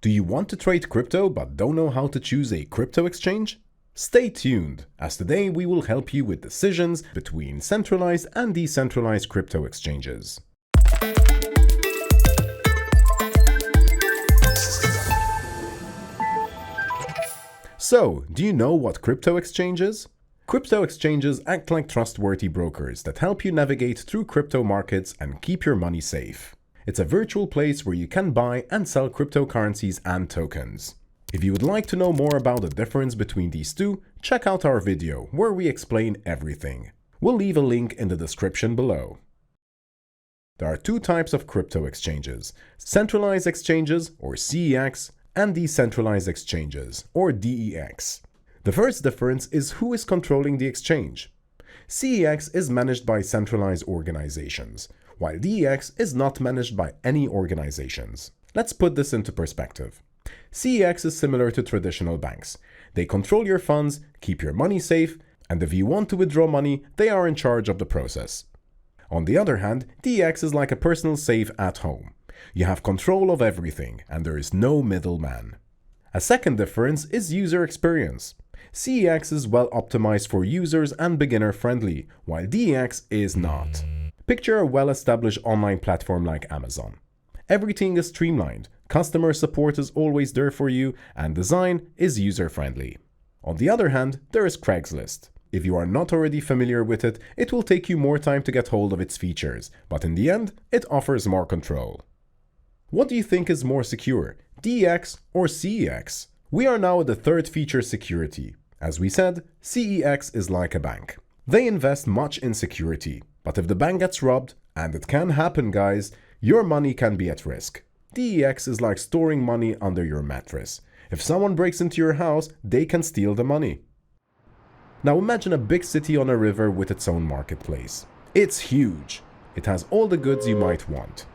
Do you want to trade crypto but don't know how to choose a crypto exchange? Stay tuned, as today we will help you with decisions between centralized and decentralized crypto exchanges. So, do you know what crypto exchange is? Crypto exchanges act like trustworthy brokers that help you navigate through crypto markets and keep your money safe. It's a virtual place where you can buy and sell cryptocurrencies and tokens. If you would like to know more about the difference between these two, check out our video where we explain everything. We'll leave a link in the description below. There are two types of crypto exchanges: centralized exchanges, or CEX, and decentralized exchanges, or DEX. The first difference is who is controlling the exchange. CEX is managed by centralized organizations, while DEX is not managed by any organizations. Let's put this into perspective. CEX is similar to traditional banks. They control your funds, keep your money safe, and if you want to withdraw money, they are in charge of the process. On the other hand, DEX is like a personal safe at home. You have control of everything, and there is no middleman. A second difference is user experience. CEX is well optimized for users and beginner-friendly, while DEX is not. Picture a well-established online platform like Amazon. Everything is streamlined, customer support is always there for you, and design is user-friendly. On the other hand, there is Craigslist. If you are not already familiar with it, it will take you more time to get hold of its features, but in the end, it offers more control. What do you think is more secure, DEX or CEX? We are now at the third feature, security. As we said, CEX is like a bank. They invest much in security, but if the bank gets robbed, and it can happen guys, your money can be at risk. DEX is like storing money under your mattress. If someone breaks into your house, they can steal the money. Now imagine a big city on a river with its own marketplace. It's huge. It has all the goods you might want.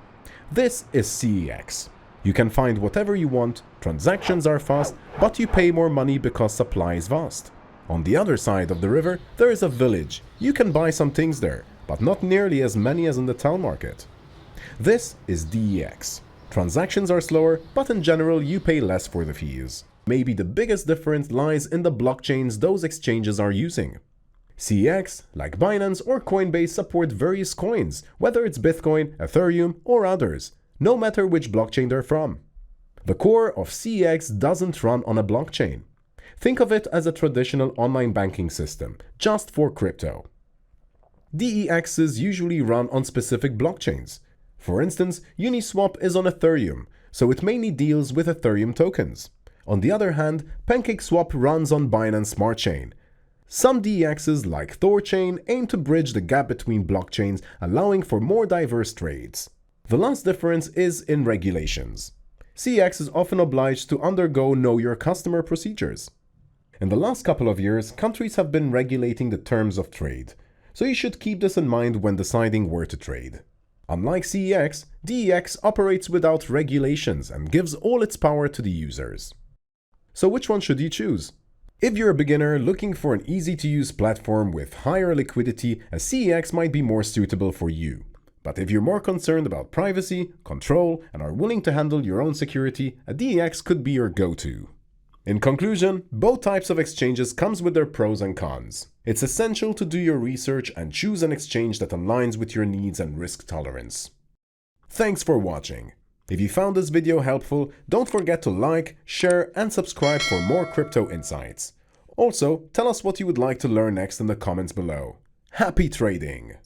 This is CEX. You can find whatever you want, transactions are fast, but you pay more money because supply is vast. On the other side of the river, there is a village. You can buy some things there, but not nearly as many as in the town market. This is DEX. Transactions are slower, but in general you pay less for the fees. Maybe the biggest difference lies in the blockchains those exchanges are using. CEX, like Binance or Coinbase, support various coins, whether it's Bitcoin, Ethereum, or others, no matter which blockchain they're from. The core of CEX doesn't run on a blockchain. Think of it as a traditional online banking system, just for crypto. DEXs usually run on specific blockchains. For instance, Uniswap is on Ethereum, so it mainly deals with Ethereum tokens. On the other hand, PancakeSwap runs on Binance Smart Chain. Some DEXs, like Thorchain, aim to bridge the gap between blockchains, allowing for more diverse trades. The last difference is in regulations. CEX is often obliged to undergo Know Your Customer procedures. In the last couple of years, countries have been regulating the terms of trade, so you should keep this in mind when deciding where to trade. Unlike CEX, DEX operates without regulations and gives all its power to the users. So which one should you choose? If you're a beginner looking for an easy-to-use platform with higher liquidity, a CEX might be more suitable for you. But if you're more concerned about privacy, control, and are willing to handle your own security, a DEX could be your go-to. In conclusion, both types of exchanges comes with their pros and cons. It's essential to do your research and choose an exchange that aligns with your needs and risk tolerance. Thanks for watching. If you found this video helpful, don't forget to like, share, and subscribe for more crypto insights. Also, tell us what you would like to learn next in the comments below. Happy trading!